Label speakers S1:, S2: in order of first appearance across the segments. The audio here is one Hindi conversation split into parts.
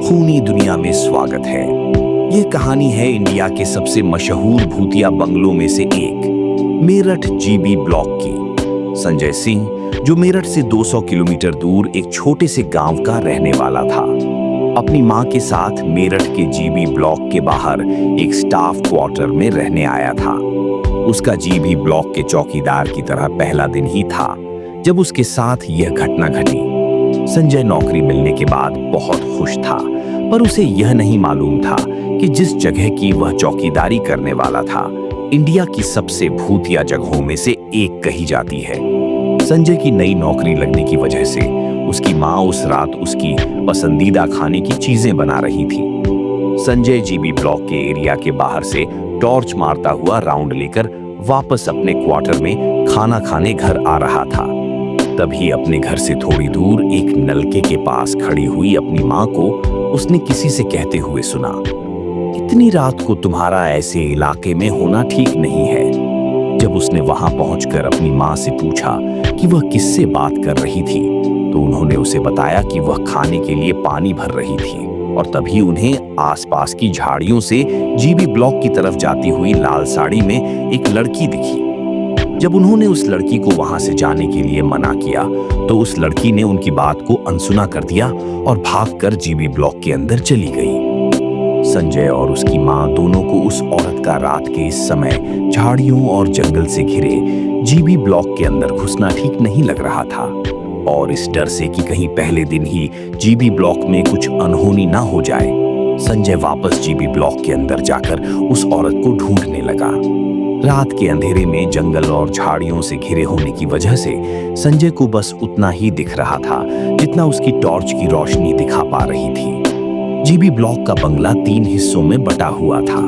S1: खूनी दुनिया में स्वागत है। ये कहानी है इंडिया के सबसे मशहूर भूतिया बंगलों में से एक, मेरठ जीबी ब्लॉक की। संजय सिंह, जो मेरठ से 200 किलोमीटर दूर एक छोटे से गांव का रहने वाला था, अपनी मां के साथ मेरठ के जीबी ब्लॉक के बाहर एक स्टाफ क्वार्टर में रहने आया था। उसका जीबी ब्लॉक के चौकीदार की तरह पहला दिन ही था जब उसके साथ यह घटना घटी। संजय नौकरी मिलने के बाद बहुत खुश था, पर उसे यह नहीं मालूम था कि जिस जगह की वह चौकीदारी करने वाला था, इंडिया की सबसे भूतिया जगहों में से एक कही जाती है। संजय की नई नौकरी लगने की वजह से उसकी माँ उस रात उसकी पसंदीदा खाने की चीजें बना रही थी। संजय जीबी ब्लॉक के एरिया के बाहर से टॉर्च मारता हुआ राउंड लेकर वापस अपने क्वार्टर में खाना खाने घर आ रहा था। तभी अपने घर से थोड़ी दूर एक नलके के पास खड़ी हुई अपनी माँ को उसने किसी से कहते हुए सुना, इतनी रात को तुम्हारा ऐसे इलाके में होना ठीक नहीं है। जब उसने वहां पहुंचकर अपनी माँ से पूछा कि वह किससे बात कर रही थी, तो उन्होंने उसे बताया कि वह खाने के लिए पानी भर रही थी। और तभी उन्हें आसपास की झाड़ियों से जीबी ब्लॉक की तरफ जाती हुई लाल साड़ी में एक लड़की दिखी। जब उन्होंने उस लड़की को वहां से जाने के लिए मना किया, तो उस लड़की ने उनकी बात को अनसुना कर दिया और भागकर जीबी ब्लॉक के अंदर चली गई। संजय और उसकी मां दोनों को उस औरत का रात के इस समय झाड़ियों और जंगल से घिरे जीबी ब्लॉक के अंदर घुसना ठीक नहीं लग रहा था, और इस डर से कि कहीं पहले दिन ही जीबी ब्लॉक में कुछ अनहोनी ना हो जाए, संजय वापस जीबी ब्लॉक के अंदर जाकर उस औरत को ढूंढने लगा। रात के अंधेरे में जंगल और झाड़ियों से घिरे होने की वजह से संजय को बस उतना ही दिख रहा था जितना उसकी टॉर्च की रोशनी दिखा पा रही थी। जीबी ब्लॉक का बंगला 3 हिस्सों में बटा हुआ था।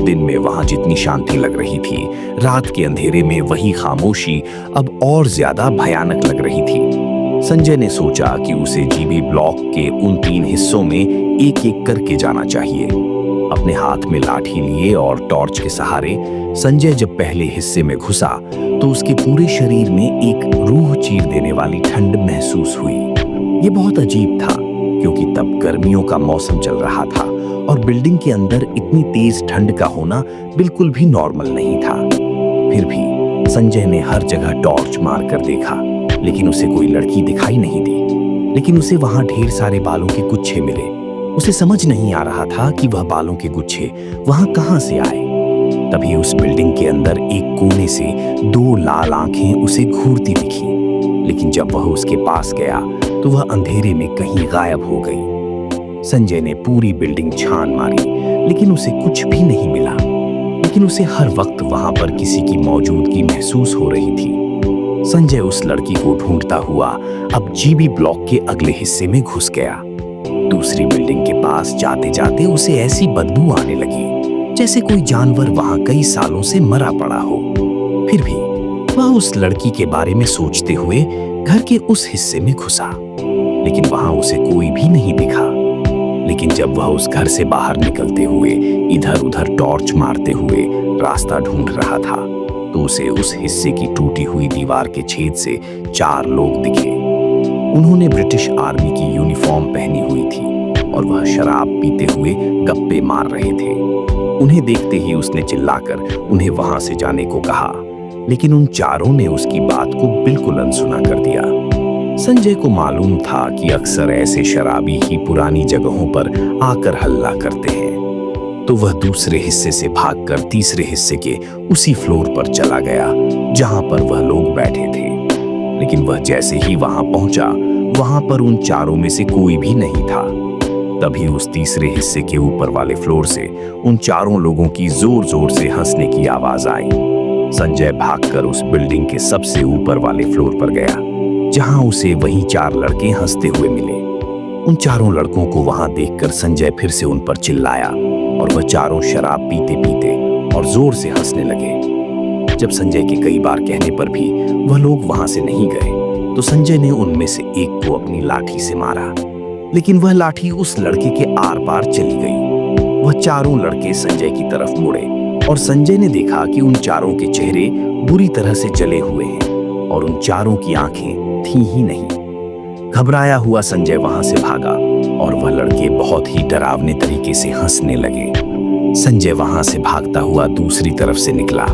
S1: दिन में वहां जितनी शांति लग रही थी, रात के अंधेरे में वही खामोशी अब और ज्यादा भयानक लग रही थी। संजय ने सोचा कि उसे जीबी ब्लॉक के उन 3 हिस्सों में एक एक करके जाना चाहिए। अपने हाथ में लाठी लिए और टॉर्च के सहारे संजय जब पहले हिस्से में घुसा, तो उसके पूरे शरीर में एक रूह चीर देने वाली ठंड महसूस हुई। ये बहुत अजीब था, क्योंकि तब गर्मियों का मौसम चल रहा था और बिल्डिंग के अंदर इतनी तेज ठंड का होना बिल्कुल भी नॉर्मल नहीं था। फिर भी संजय ने हर जगह टॉर्च मार कर देखा, लेकिन उसे कोई लड़की दिखाई नहीं दी। लेकिन उसे वहां ढेर सारे बालों के गुच्छे मिले। उसे समझ नहीं आ रहा था कि वह बालों के गुच्छे वहां कहां से आए। तभी उस बिल्डिंग के अंदर एक कोने से 2 लाल आंखें उसे घूरती दिखी, लेकिन जब वह उसके पास गया तो वह अंधेरे में कहीं गायब हो गई। संजय ने पूरी बिल्डिंग छान मारी, लेकिन उसे कुछ भी नहीं मिला। लेकिन उसे हर वक्त वहां पर किसी की मौजूदगी महसूस हो रही थी। संजय उस लड़की को ढूंढता हुआ अब जीबी ब्लॉक के अगले हिस्से में घुस गया। दूसरी बिल्डिंग के पास जाते जाते उसे ऐसी बदबू आने लगी जैसे कोई जानवर वहां कई सालों से मरा पड़ा हो। फिर भी वह उस लड़की के बारे में सोचते हुए घर के उस हिस्से में घुसा, लेकिन वहां उसे कोई भी नहीं दिखा। लेकिन जब वह उस घर से बाहर निकलते हुए इधर उधर टॉर्च मारते हुए रास्ता ढूंढ रहा था, तो उसे उस हिस्से की टूटी हुई दीवार के छेद से 4 लोग दिखे। उन्होंने ब्रिटिश आर्मी की यूनिफॉर्म पहनी हुई थी और वह शराब पीते हुए गप्पे मार रहे थे। उन्हें देखते ही उसने चिल्लाकर उन्हें वहां से जाने को कहा, लेकिन उन चारों ने उसकी बात को बिल्कुल अनसुना कर दिया। संजय को मालूम था कि अक्सर ऐसे शराबी ही पुरानी जगहों पर आकर हल्ला करते हैं, तो वह दूसरे हिस्से से भागकर तीसरे हिस्से के उसी फ्लोर पर चला गया जहां पर वह लोग बैठे थे। लेकिन वह जैसे ही वहां पहुंचा, वहां पर उन चारों में से कोई भी नहीं था। तभी उस तीसरे हिस्से के ऊपर वाले फ्लोर से उन चारों लोगों की जोर जोर से हंसने की आवाज आई। संजय भागकर उस बिल्डिंग के सबसे ऊपर वाले फ्लोर पर गया, जहां उसे वही 4 लड़के हंसते हुए मिले। उन चारों लड़कों को वहां देखकर संजय फिर से उन पर चिल्लाया और वह चारों शराब पीते पीते और जोर से हंसने लगे। जब संजय के कई बार कहने पर भी वह लोग वहां से नहीं गए, तो संजय ने उनमें से एक को अपनी लाठी से मारा, लेकिन वह लाठी उस लड़के के आर पार चली गई। वह चारों लड़के संजय की तरफ मुड़े और संजय ने देखा कि उन चारों के चेहरे बुरी तरह से जले हुए हैं और उन चारों की आंखें थी ही नहीं। घबराया हुआ संजय वहां से भागा और वह लड़के बहुत ही डरावने तरीके से हंसने लगे। संजय वहां से भागता हुआ दूसरी तरफ से निकला।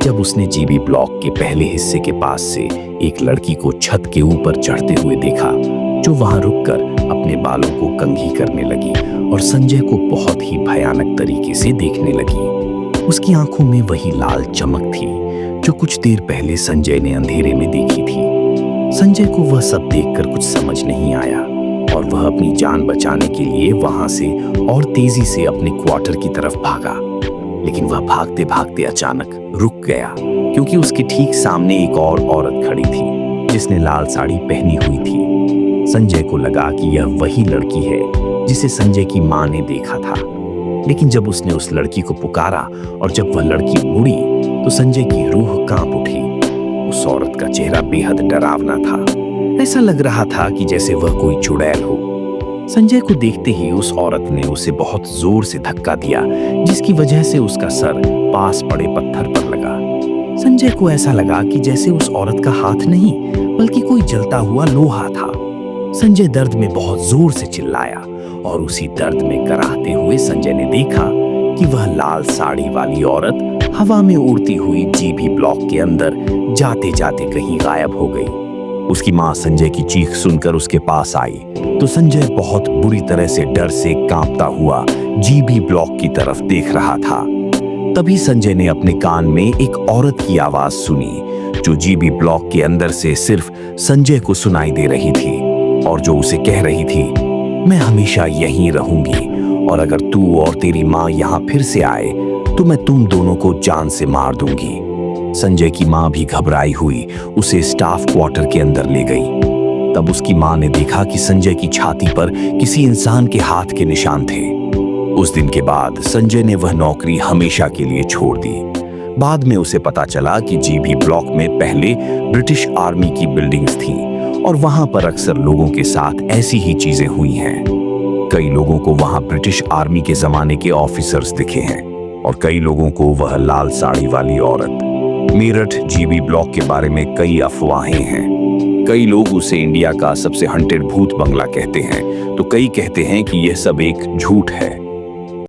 S1: जब उसने जीबी ब्लॉक के पहले हिस्से के पास से एक लड़की को छत के ऊपर चढ़ते हुए देखा, जो वहां रुककर अपने बालों को कंघी करने लगी और संजय को बहुत ही भयानक तरीके से देखने लगी। उसकी आंखों में वही लाल चमक थी जो कुछ देर पहले संजय ने अंधेरे में देखी थी। संजय को वह सब देखकर कुछ समझ नहीं आया और वह अपनी जान बचाने के लिए वहां से और तेजी से अपने क्वार्टर की तरफ भागा। लेकिन वह भागते भागते अचानक रुक गया, क्योंकि उसके ठीक सामने एक और औरत खड़ी थी जिसने लाल साड़ी पहनी हुई थी। संजय को लगा कि यह वही लड़की है जिसे संजय की मां ने देखा था। लेकिन जब उसने उस लड़की को पुकारा और जब वह लड़की मुड़ी तो संजय की रूह कांप उठी। उस औरत का चेहरा बेहद डरावना था। ऐसा लग रहा था कि जैसे वह कोई चुड़ैल हो। संजय को देखते ही उस औरत ने उसे बहुत जोर से धक्का दिया, जिसकी वजह से उसका सर पास पड़े पत्थर पर लगा। संजय को ऐसा लगा कि जैसे उस औरत का हाथ नहीं बल्कि कोई जलता हुआ लोहा था। संजय दर्द में बहुत जोर से चिल्लाया और उसी दर्द में कराहते हुए संजय ने देखा कि वह लाल साड़ी वाली औरत हवा में उड़ती हुई जीबी ब्लॉक के अंदर जाते जाते कहीं गायब हो गई। उसकी मां संजय की चीख सुनकर उसके पास आई तो संजय बहुत बुरी तरह से डर से कांपता हुआ जीबी ब्लॉक की तरफ देख रहा था। तभी संजय ने अपने कान में एक औरत की आवाज सुनी जो जीबी ब्लॉक के अंदर से सिर्फ संजय को सुनाई दे रही थी और जो उसे कह रही थी, मैं हमेशा यहीं रहूंगी और अगर तू और तेरी मां यहां फिर से आए तो मैं तुम दोनों को जान से मार दूंगी। संजय की मां भी घबराई हुई उसे स्टाफ क्वार्टर के अंदर ले गई। तब उसकी मां ने देखा कि संजय की छाती पर किसी इंसान के हाथ के निशान थे। उस दिन के बाद संजय ने वह नौकरी हमेशा के लिए छोड़ दी। बाद में उसे पता चला कि जीबी ब्लॉक में पहले ब्रिटिश आर्मी की बिल्डिंग्स थीं और वहां पर अक्सर लोगों के साथ ऐसी ही चीजें हुई हैं। कई लोगों को वहां ब्रिटिश आर्मी के जमाने के ऑफिसर्स दिखे हैं और कई लोगों को वह लाल साड़ी वाली औरत। मेरठ जीबी ब्लॉक के बारे में कई अफवाहें हैं। कई लोग उसे इंडिया का सबसे हंटेड भूत बंगला कहते हैं तो कई कहते हैं कि यह सब एक झूठ है।